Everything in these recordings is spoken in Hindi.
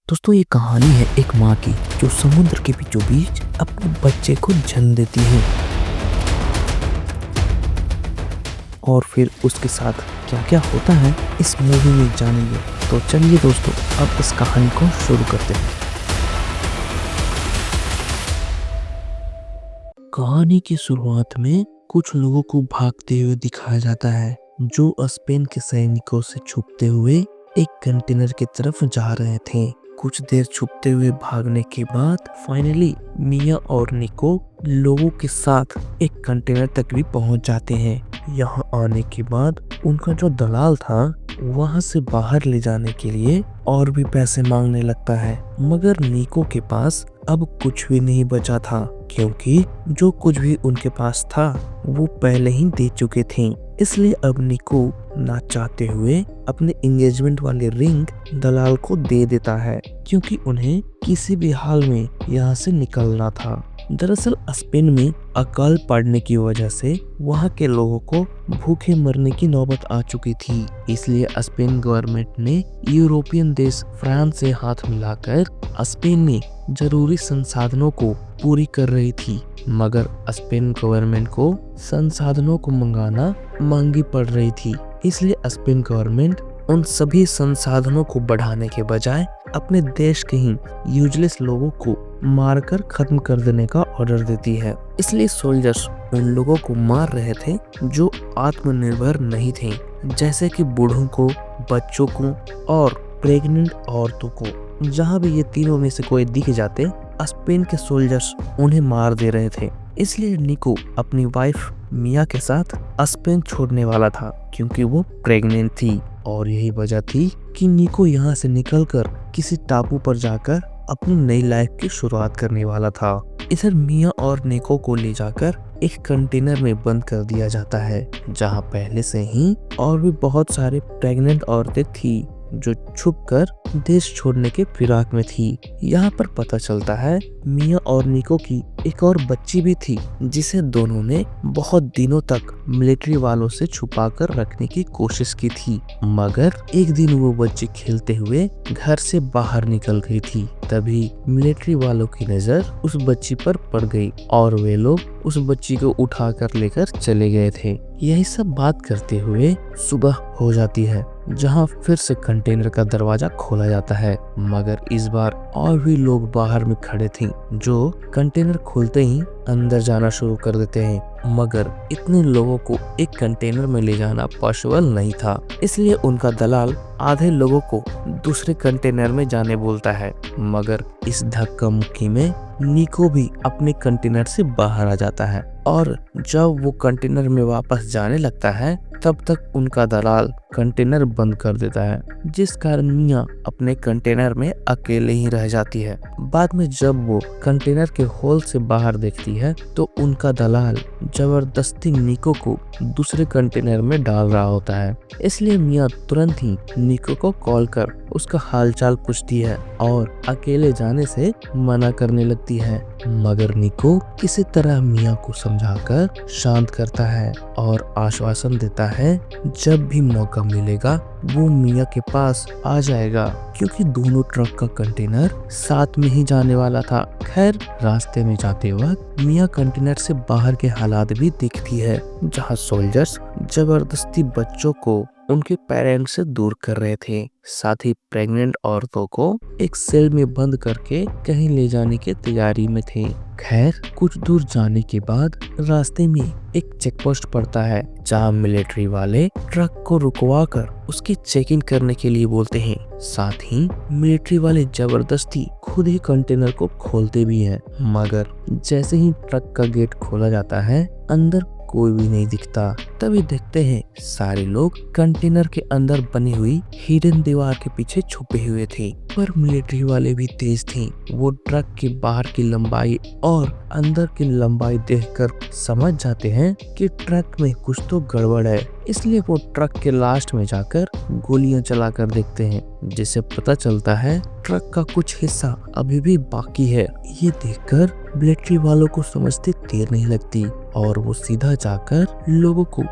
दोस्तों ये कहानी है एक माँ की जो समुद्र के बीचों बीच अपने बच्चे को जन्म देती है और फिर उसके साथ क्या क्या होता है इस मूवी में जानेंगे। तो चलिए दोस्तों अब इस कहानी को शुरू करते हैं। कहानी की शुरुआत में कुछ लोगों को भागते हुए दिखाया जाता है जो स्पेन के सैनिकों से छुपते हुए एक कंटेनर की तरफ जा रहे थे। कुछ देर छुपते हुए भागने के बाद फाइनली मिया और निको लोगों के साथ एक कंटेनर तक भी पहुंच जाते हैं। यहाँ आने के बाद उनका जो दलाल था वहां से बाहर ले जाने के लिए और भी पैसे मांगने लगता है, मगर निको के पास अब कुछ भी नहीं बचा था क्योंकि जो कुछ भी उनके पास था वो पहले ही दे चुके थे। इसलिए अब निको ना चाहते हुए अपने एंगेजमेंट वाले रिंग दलाल को दे देता है क्योंकि उन्हें किसी भी हाल में यहाँ से निकलना था। दरअसल स्पेन में अकाल पड़ने की वजह से वहाँ के लोगों को भूखे मरने की नौबत आ चुकी थी। इसलिए स्पेन गवर्नमेंट ने यूरोपियन देश फ्रांस से हाथ मिलाकर स्पेन में जरूरी संसाधनों को पूरी कर रही थी, मगर स्पेन गवर्नमेंट को संसाधनों को मंगाना महंगी पड़ रही थी। इसलिए स्पेन गवर्नमेंट उन सभी संसाधनों को बढ़ाने के बजाय अपने देश के ही यूजलेस लोगों को मारकर खत्म कर देने का ऑर्डर देती है। इसलिए सोल्जर्स उन लोगों को मार रहे थे जो आत्मनिर्भर नहीं थे, जैसे कि बूढ़ों को, बच्चों को और प्रेग्नेंट औरतों को। जहाँ भी ये तीनों में से कोई दिख जाते स्पेन के सोल्जर्स उन्हें मार दे रहे थे। इसलिए निको अपनी वाइफ मिया के साथ स्पेन छोड़ने वाला था क्योंकि वो प्रेग्नेंट थी और यही वजह थी कि निको यहाँ से निकलकर किसी टापू पर जाकर अपनी नई लाइफ की शुरुआत करने वाला था। इधर मिया और निको को ले जाकर एक कंटेनर में बंद कर दिया जाता है जहाँ पहले से ही और भी बहुत सारे प्रेग्नेंट औरतें थी जो छुपकर देश छोड़ने के फिराक में थी। यहाँ पर पता चलता है मिया और निको की एक और बच्ची भी थी जिसे दोनों ने बहुत दिनों तक मिलिट्री वालों से छुपाकर रखने की कोशिश की थी, मगर एक दिन वो बच्ची खेलते हुए घर से बाहर निकल गई थी। तभी मिलिट्री वालों की नजर उस बच्ची पर पड़ गई और वे लोग उस बच्ची को उठाकर लेकर चले गए थे। यही सब बात करते हुए सुबह हो जाती है जहां फिर से कंटेनर का दरवाजा खोला जाता है, मगर इस बार और भी लोग बाहर में खड़े थे जो कंटेनर खोलते ही अंदर जाना शुरू कर देते हैं, मगर इतने लोगों को एक कंटेनर में ले जाना पॉसिबल नहीं था। इसलिए उनका दलाल आधे लोगों को दूसरे कंटेनर में जाने बोलता है, मगर इस धक्का मुक्की में निको भी अपने कंटेनर से बाहर आ जाता है और जब वो कंटेनर में वापस जाने लगता है तब तक उनका दलाल कंटेनर बंद कर देता है, जिस कारण मिया अपने कंटेनर में अकेले ही रह जाती है। बाद में जब वो कंटेनर के होल से बाहर देखती है तो उनका दलाल जबरदस्ती निको को दूसरे कंटेनर में डाल रहा होता है। इसलिए मिया तुरंत ही निको को कॉल कर उसका हालचाल पूछती है और अकेले जाने से मना करने लगती है, मगर निको किसी तरह मिया को समझाकर शांत करता है और आश्वासन देता है जब भी मौका मिलेगा वो मिया के पास आ जाएगा क्योंकि दोनों ट्रक का कंटेनर साथ में ही जाने वाला था। खैर रास्ते में जाते वक्त मिया कंटेनर से बाहर के हालात भी देखती है जहां सोल्जर्स जबरदस्ती बच्चों को उनके पेरेंट्स से दूर कर रहे थे, साथ ही प्रेग्नेंट औरतों को एक सेल में बंद करके कहीं ले जाने की तैयारी में थे। खैर कुछ दूर जाने के बाद रास्ते में एक चेक पोस्ट पड़ता है जहां मिलिट्री वाले ट्रक को रुकवा कर उसकी चेकिंग करने के लिए बोलते हैं। साथ ही मिलिट्री वाले जबरदस्ती खुद ही कंटेनर को खोलते भी हैं, मगर जैसे ही ट्रक का गेट खोला जाता है अंदर कोई भी नहीं दिखता। तभी देखते हैं सारे लोग कंटेनर के अंदर बनी हुई हिडन दीवार के पीछे छुपे हुए थे, पर मिलिट्री वाले भी तेज थे। वो ट्रक के बाहर की लंबाई और अंदर की लंबाई देखकर समझ जाते हैं कि ट्रक में कुछ तो गड़बड़ है। इसलिए वो ट्रक के लास्ट में जाकर गोलियां चलाकर देखते हैं, जिससे पता चलता है ट्रक का कुछ हिस्सा अभी भी बाकी है। ये देखकर मिलिट्री वालों को समझते देर नहीं लगती और वो सीधा जाकर लोगों को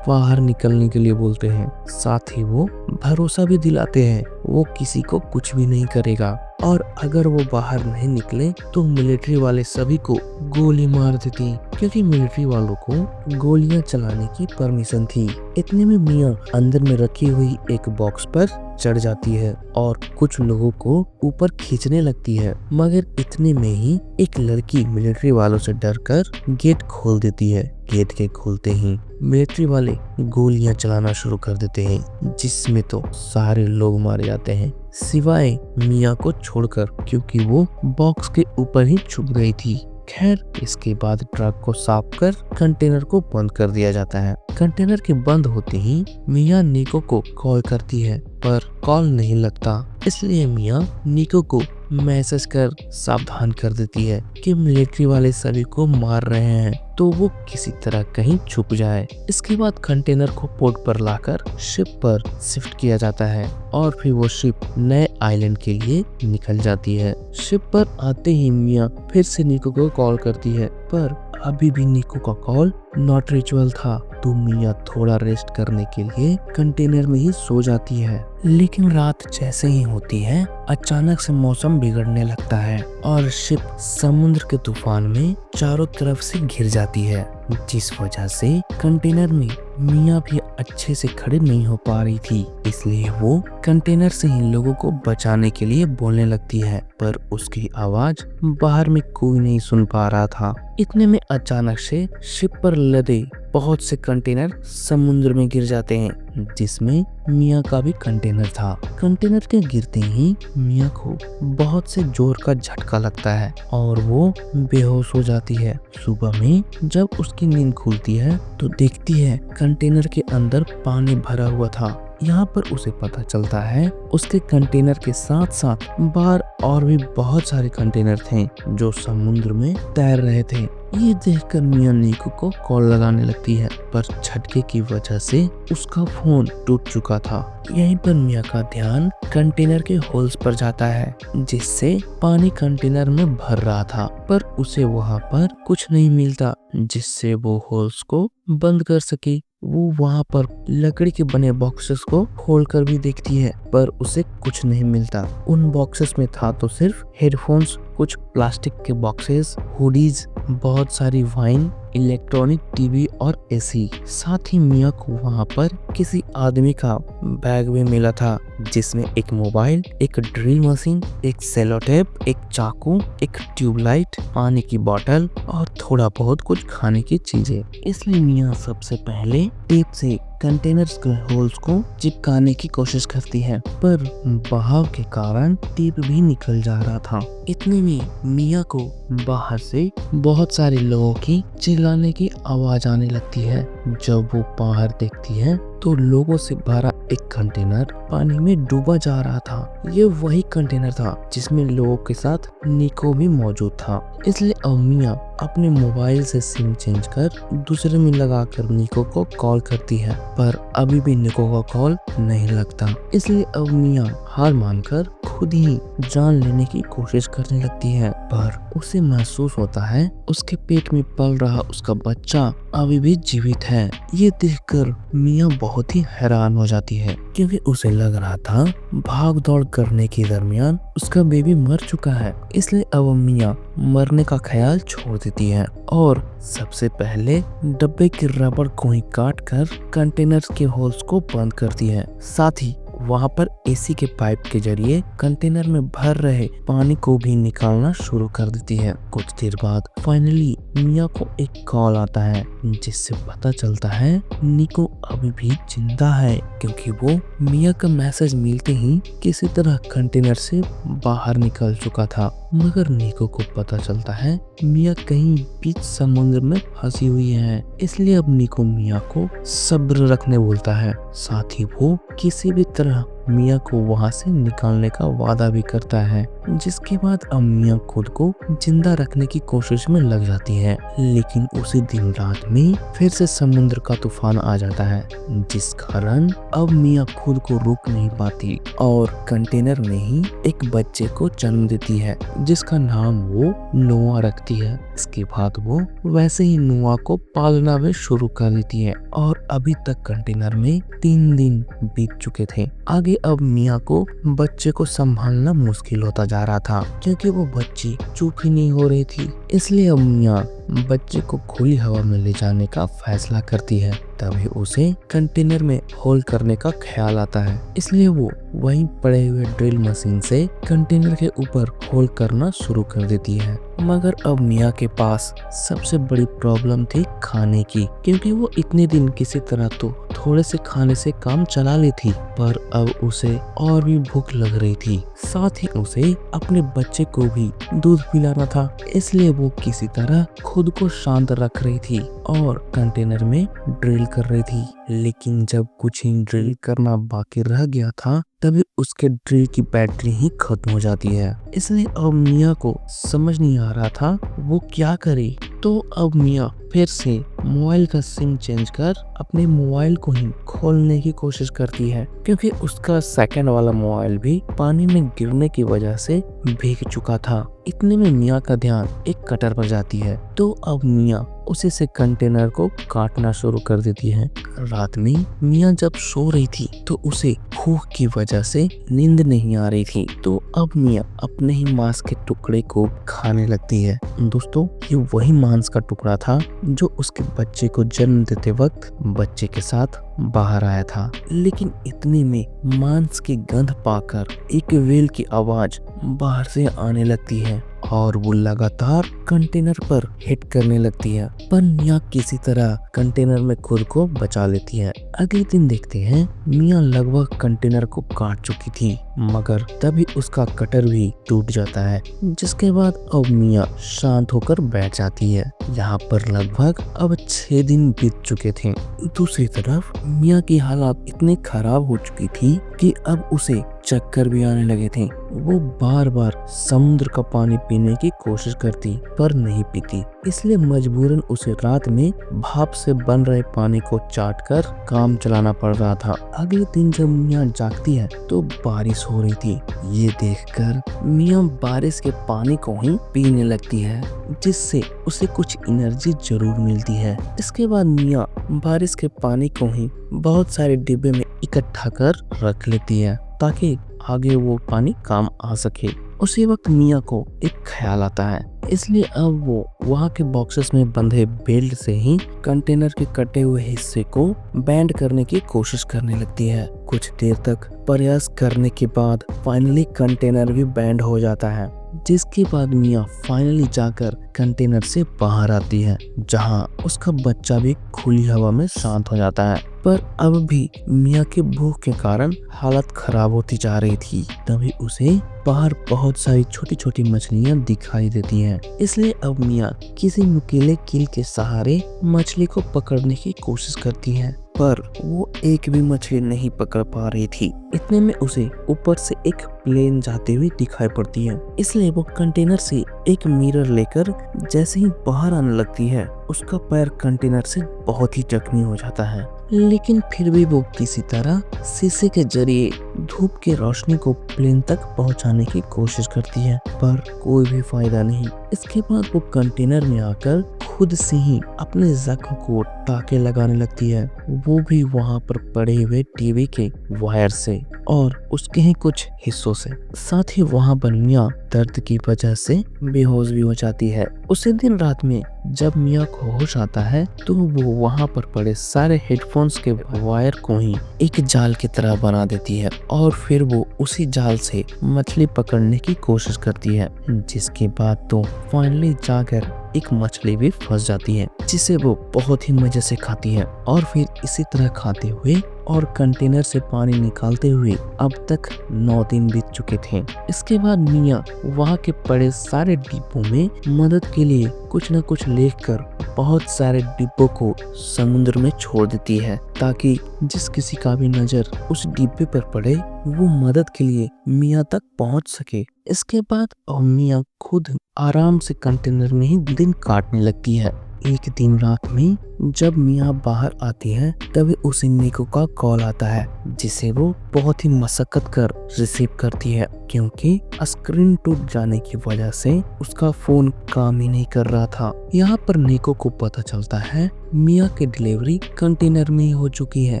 बाहर निकलने के लिए बोलते हैं। साथ ही वो भरोसा भी दिलाते हैं वो किसी को कुछ भी नहीं करेगा। और अगर वो बाहर नहीं निकले तो मिलिट्री वाले सभी को गोली मार देती, क्योंकि मिलिट्री वालों को गोलियां चलाने की परमिशन थी। इतने में मिया अंदर में रखी हुई एक बॉक्स पर चढ़ जाती है और कुछ लोगों को ऊपर खींचने लगती है, मगर इतने में ही एक लड़की मिलिट्री वालों से डरकर गेट खोल देती है। गेट के खोलते ही मिलिट्री वाले गोलियां चलाना शुरू कर देते हैं, जिसमें तो सारे लोग मारे जाते हैं सिवाय मिया को छोड़कर, क्योंकि वो बॉक्स के ऊपर ही छुप गई थी। खैर, इसके बाद ट्रक को साफ कर कंटेनर को बंद कर दिया जाता है। कंटेनर के बंद होते ही मिया निको को कॉल करती है, पर कॉल नहीं लगता। इसलिए मिया निको को मैसेज कर सावधान कर देती है कि मिलिट्री वाले सभी को मार रहे हैं, तो वो किसी तरह कहीं छुप जाए। इसके बाद कंटेनर को पोर्ट पर लाकर शिप पर शिफ्ट किया जाता है और फिर वो शिप नए आइलैंड के लिए निकल जाती है। शिप पर आते ही मिया फिर से निको को कॉल करती है, पर अभी भी निको का कॉल नॉट रीचेबल था, तो मिया थोड़ा रेस्ट करने के लिए कंटेनर में ही सो जाती है। लेकिन रात जैसे ही होती है, अचानक से मौसम बिगड़ने लगता है और शिप समुद्र के तूफान में चारों तरफ से घिर जाती है, जिस वजह से कंटेनर में मिया भी अच्छे से खड़े नहीं हो पा रही थी। इसलिए वो कंटेनर से ही लोगों को बचाने के लिए बोलने लगती है, पर उसकी आवाज बाहर में कोई नहीं सुन पा रहा था। इतने में अचानक से शिप पर लदे बहुत से कंटेनर समुद्र में गिर जाते हैं, जिसमें मिया का भी कंटेनर था। कंटेनर के गिरते ही मिया को बहुत से जोर का झटका लगता है और वो बेहोश हो जाती है। सुबह में जब उसकी नींद खुलती है तो देखती है कंटेनर के अंदर पानी भरा हुआ था। यहाँ पर उसे पता चलता है उसके कंटेनर के साथ साथ बाहर और भी बहुत सारे कंटेनर थे जो समुद्र में तैर रहे थे। ये देखकर मिया निको को कॉल लगाने लगती है, पर झटके की वजह से उसका फोन टूट चुका था। यहीं पर मिया का ध्यान कंटेनर के होल्स पर जाता है, जिससे पानी कंटेनर में भर रहा था, पर उसे वहाँ पर कुछ नहीं मिलता जिससे वो होल्स को बंद कर सके। वो वहाँ पर लकड़ी के बने बॉक्सेस को खोलकर भी देखती है, पर उसे कुछ नहीं मिलता। उन बॉक्सेस में था तो सिर्फ हेडफोन्स, कुछ प्लास्टिक के बॉक्सेस, हुडीज, बहुत सारी वाइन, इलेक्ट्रॉनिक टीवी और एसी। साथ ही मिया को वहाँ पर किसी आदमी का बैग भी मिला था, जिसमें एक मोबाइल, एक ड्रिल मशीन, एक सेलो टेप, एक चाकू, एक ट्यूबलाइट, पानी की बोतल और थोड़ा बहुत कुछ खाने की चीजें। इसलिए मिया सबसे पहले टेप से कंटेनर्स के होल्स को चिपकाने की कोशिश करती है, पर बहाव के कारण टेप भी निकल जा रहा था। इतने में मिया को बाहर से बहुत सारे लोगों की चिल्लाने की आवाज आने लगती है। जब वो बाहर देखती है तो लोगों से भरा एक कंटेनर पानी में डूबा जा रहा था। ये वही कंटेनर था जिसमें लोगों के साथ निको भी मौजूद था। इसलिए अब मिया अपने मोबाइल से सिम चेंज कर दूसरे में लगाकर निको को कॉल करती है, पर अभी भी निको का कॉल नहीं लगता। इसलिए अब मिया हार मानकर खुद ही जान लेने की कोशिश करने लगती है, पर उसे महसूस होता है उसके पेट में पल रहा उसका बच्चा अभी भी जीवित है। ये देखकर मिया बहुत ही हैरान हो जाती है, क्योंकि उसे लग रहा था भाग दौड़ करने के दरमियान उसका बेबी मर चुका है। इसलिए अब मिया मरने का ख्याल छोड़ देती है और सबसे पहले डब्बे के रबड़ को ही काट कर कंटेनर्स के होल्स को बंद करती है। साथ ही वहाँ पर एसी के पाइप के जरिए कंटेनर में भर रहे पानी को भी निकालना शुरू कर देती है। कुछ देर बाद फाइनली मिया को एक कॉल आता है, जिससे पता चलता है निको अभी भी जिंदा है, क्योंकि वो मिया का मैसेज मिलते ही किसी तरह कंटेनर से बाहर निकल चुका था। मगर निको को पता चलता है मिया कहीं बीच समुद्र में फंसी हुई है। इसलिए अब निको मिया को सब्र रखने बोलता है। साथ ही वो किसी भी तरह मिया को वहां से निकालने का वादा भी करता है, जिसके बाद अब मिया खुद को जिंदा रखने की कोशिश में लग जाती है। लेकिन उसी दिन रात में फिर से समुद्र का तूफान आ जाता है, जिस कारण अब मिया खुद को रोक नहीं पाती और कंटेनर में ही एक बच्चे को जन्म देती है, जिसका नाम वो नोआ रखती है। इसके बाद वो वैसे ही नोआ को पालना भी शुरू कर देती है और अभी तक कंटेनर में 3 दिन बीत चुके थे। आगे आगे अब मिया को बच्चे को संभालना मुश्किल होता जा रहा था, क्योंकि वो बच्ची चुप ही नहीं हो रही थी। इसलिए अब मिया बच्चे को खुली हवा में ले जाने का फैसला करती है। तभी उसे कंटेनर में होल करने का ख्याल आता है, इसलिए वो वहीं पड़े हुए ड्रिल मशीन से कंटेनर के ऊपर होल करना शुरू कर देती है। मगर अब मिया के पास सबसे बड़ी प्रॉब्लम थी खाने की, क्योंकि वो इतने दिन किसी तरह तो थोड़े से खाने से काम चला ली थी, पर अब उसे और भी भूख लग रही थी। साथ ही उसे अपने बच्चे को भी दूध पिलाना था, इसलिए वो किसी तरह खुद को शांत रख रही थी और कंटेनर में ड्रिल कर रही थी। लेकिन जब कुछ ही ड्रिल करना बाकी रह गया था, तभी उसके ड्रिल की बैटरी ही खत्म हो जाती है। इसलिए अब मिया को समझ नहीं आ रहा था वो क्या करे। तो अब मिया फिर से मोबाइल का सिम चेंज कर अपने मोबाइल को ही खोलने की कोशिश करती है, क्योंकि उसका सेकंड वाला मोबाइल भी पानी में गिरने की वजह से भीग चुका था। इतने में मिया का ध्यान एक कटर पर जाती है, तो अब मिया उसी से कंटेनर को काटना शुरू कर देती है। रात में मिया जब सो रही थी तो उसे भूख की वजह से नींद नहीं आ रही थी, तो अब मिया अपने ही मांस के टुकड़े को खाने लगती है। दोस्तों, ये वही मांस का टुकड़ा था जो उसके बच्चे को जन्म देते वक्त बच्चे के साथ बाहर आया था। लेकिन इतने में मांस की गंध पाकर एक व्हेल की आवाज बाहर से आने लगती है और वो लगातार कंटेनर पर हिट करने लगती है, पर मिया किसी तरह कंटेनर में खुद को बचा लेती है। अगले दिन देखते हैं मिया लगभग कंटेनर को काट चुकी थी, मगर तभी उसका कटर भी टूट जाता है, जिसके बाद अब मिया शांत होकर बैठ जाती है। यहाँ पर लगभग अब 6 दिन बीत चुके थे। दूसरी तरफ मिया की हालत इतनी खराब हो चुकी थी कि अब उसे चक्कर भी आने लगे थे। वो बार बार समुद्र का पानी पीने की कोशिश करती, पर नहीं पीती, इसलिए मजबूरन उसे रात में भाप से बन रहे पानी को चाट कर काम चलाना पड़ रहा था। अगले दिन जब मिया जागती है तो बारिश हो रही थी। ये देखकर मिया बारिश के पानी को ही पीने लगती है, जिससे उसे कुछ एनर्जी जरूर मिलती है। इसके बाद मिया बारिश के पानी को ही बहुत सारे डिब्बे में इकट्ठा कर रख लेती है, ताकि आगे वो पानी काम आ सके। उसी वक्त मिया को एक ख्याल आता है, इसलिए अब वो वहाँ के बॉक्सेस में बंधे बेल्ट से ही कंटेनर के कटे हुए हिस्से को बैंड करने की कोशिश करने लगती है। कुछ देर तक प्रयास करने के बाद फाइनली कंटेनर भी बैंड हो जाता है, जिसके बाद मिया फाइनली जाकर कंटेनर से बाहर आती है, जहां उसका बच्चा भी खुली हवा में शांत हो जाता है। पर अब भी मिया के भूख के कारण हालत खराब होती जा रही थी। तभी उसे बाहर बहुत सारी छोटी छोटी मछलियां दिखाई देती हैं, इसलिए अब मिया किसी नुकीले कील के सहारे मछली को पकड़ने की कोशिश करती है, पर वो एक भी मछली नहीं पकड़ पा रही थी। इतने में उसे ऊपर से एक प्लेन जाते हुए दिखाई पड़ती है, इसलिए वो कंटेनर से एक मिरर लेकर जैसे ही बाहर आने लगती है, उसका पैर कंटेनर से बहुत ही जख्मी हो जाता है। लेकिन फिर भी वो किसी तरह शीशे के जरिए धूप की रोशनी को प्लेन तक पहुंचाने की कोशिश करती है, पर कोई भी फायदा नहीं। इसके बाद वो कंटेनर में आकर खुद से ही अपने जख्म को टाके लगाने लगती है, वो भी वहाँ पर पड़े हुए टीवी के वायर से और उसके ही कुछ हिस्सों से। साथ ही वहाँ पर मिया दर्द की वजह से बेहोश भी हो जाती है। उसी दिन रात में जब मिया को होश आता है तो वो वहाँ पर पड़े सारे हेडफोन्स के वायर को ही एक जाल की तरह बना देती है और फिर वो उसी जाल से मछली पकड़ने की कोशिश करती है, जिसके बाद तो फाइनली जाकर एक मछली भी फंस जाती है, जिसे वो बहुत ही मजे से खाती है। और फिर इसी तरह खाते हुए और कंटेनर से पानी निकालते हुए अब तक 9 दिन बीत चुके थे। इसके बाद मिया वहाँ के पड़े सारे डिब्बों में मदद के लिए कुछ न कुछ लिखकर बहुत सारे डिब्बों को समुद्र में छोड़ देती है, ताकि जिस किसी का भी नजर उस डिब्बे पर पड़े वो मदद के लिए मिया तक पहुंच सके। इसके बाद मिया खुद आराम से कंटेनर में ही दिन काटने लगती है। एक दिन रात में जब मिया बाहर आती है तभी उसे निको का कॉल आता है, जिसे वो बहुत ही मशक्कत कर रिसीव करती है, क्योंकि स्क्रीन टूट जाने की वजह से उसका फोन काम ही नहीं कर रहा था। यहाँ पर निको को पता चलता है मिया की डिलीवरी कंटेनर में ही हो चुकी है,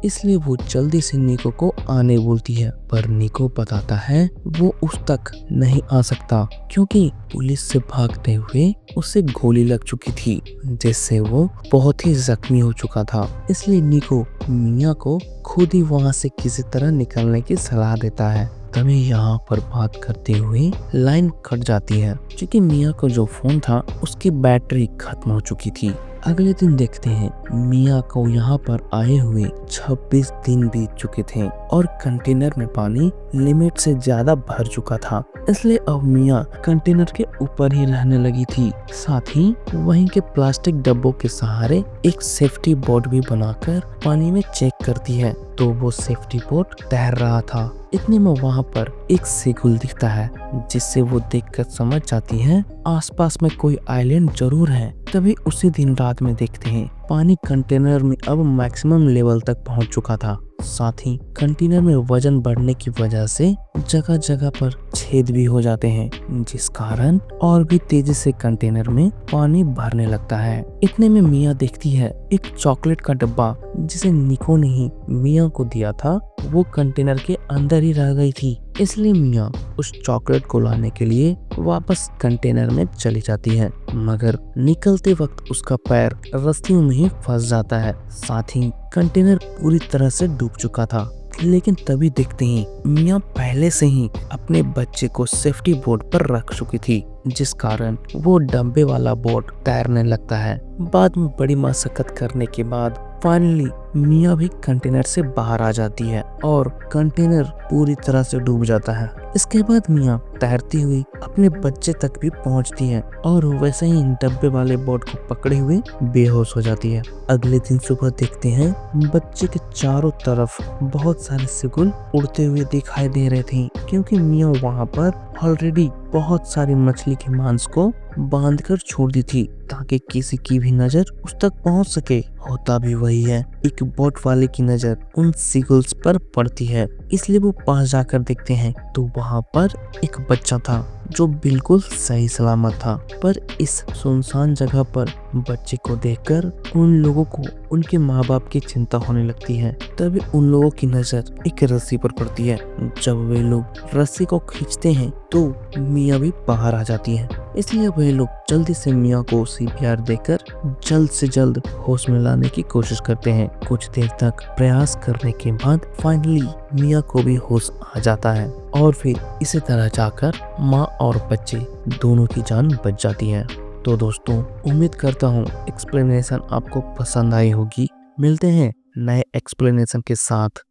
इसलिए वो जल्दी से निको को आने बोलती है, पर निको बताता है वो उस तक नहीं आ सकता क्योंकि पुलिस से भागते हुए उसे गोली लग चुकी थी, जिससे वो बहुत ही जख्मी हो चुका था। इसलिए निको मिया को खुद ही वहाँ से किसी तरह निकलने की सलाह देता है। तभी यहाँ पर बात करते हुए लाइन कट जाती है, क्योंकि मिया को जो फोन था उसकी बैटरी खत्म हो चुकी थी। अगले दिन देखते हैं मिया को यहाँ पर आए हुए 26 दिन बीत चुके थे और कंटेनर में पानी लिमिट से ज्यादा भर चुका था, इसलिए अब मिया कंटेनर के ऊपर ही रहने लगी थी। साथ ही वहीं के प्लास्टिक डब्बों के सहारे एक सेफ्टी बोर्ड भी बनाकर पानी में चेक करती है, तो वो सेफ्टी बोर्ड तैर रहा था। इतने में वहाँ पर एक सीगुल दिखता है, जिससे वो देखकर समझ जाती है आसपास में कोई आइलैंड जरूर है। तभी उसी दिन रात में देखते हैं पानी कंटेनर में अब मैक्सिमम लेवल तक पहुंच चुका था। साथ ही कंटेनर में वजन बढ़ने की वजह से जगह जगह पर छेद भी हो जाते हैं, जिस कारण और भी तेजी से कंटेनर में पानी भरने लगता है। इतने में मिया देखती है एक चॉकलेट का डब्बा, जिसे निको ने ही मिया को दिया था, वो कंटेनर के अंदर ही रह गई थी। इसलिए मिया उस चॉकलेट को लाने के लिए वापस कंटेनर में चली जाती है, मगर निकलते वक्त उसका पैर रस्सियों में ही फंस जाता है। साथ ही कंटेनर पूरी तरह से डूब चुका था। लेकिन तभी देखते ही मिया पहले से ही अपने बच्चे को सेफ्टी बोर्ड पर रख चुकी थी, जिस कारण वो डब्बे वाला बोट तैरने लगता है। बाद में बड़ी मशक्कत करने के बाद फाइनली मिया भी कंटेनर से बाहर आ जाती है और कंटेनर पूरी तरह से डूब जाता है। इसके बाद मिया तैरती हुई अपने बच्चे तक भी पहुंचती है और वैसे ही डब्बे वाले बोट को पकड़े हुए बेहोश हो जाती है। अगले दिन सुबह देखते हैं बच्चे के चारों तरफ बहुत सारे सिगुल उड़ते हुए दिखाई दे रहे थे, क्योंकि मिया वहां पर ऑलरेडी बहुत सारी मछली के मांस को बांधकर छोड़ दी थी, ताकि किसी की भी नजर उस तक पहुंच सके। होता भी वही है, एक बोट वाले की नजर उन सीगुल्स पर पड़ती है, इसलिए वो पास जाकर देखते हैं तो वहां पर एक बच्चा था जो बिल्कुल सही सलामत था। पर इस सुनसान जगह पर बच्चे को देखकर उन लोगों को उनके माँ बाप की चिंता होने लगती है। तभी उन लोगों की नजर एक रस्सी पर पड़ती है। जब वे लोग रस्सी को खींचते हैं तो मिया भी बाहर आ जाती है, इसलिए वे लोग जल्दी से मिया को सीपीआर देकर जल्द से जल्द होश में लाने की कोशिश करते हैं। कुछ देर तक प्रयास करने के बाद फाइनली मिया को भी होश आ जाता है और फिर इसी तरह जाकर माँ और बच्चे दोनों की जान बच जाती है। तो दोस्तों, उम्मीद करता हूँ एक्सप्लेनेशन आपको पसंद आई होगी। मिलते हैं नए एक्सप्लेनेशन के साथ।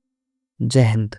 जय हिंद।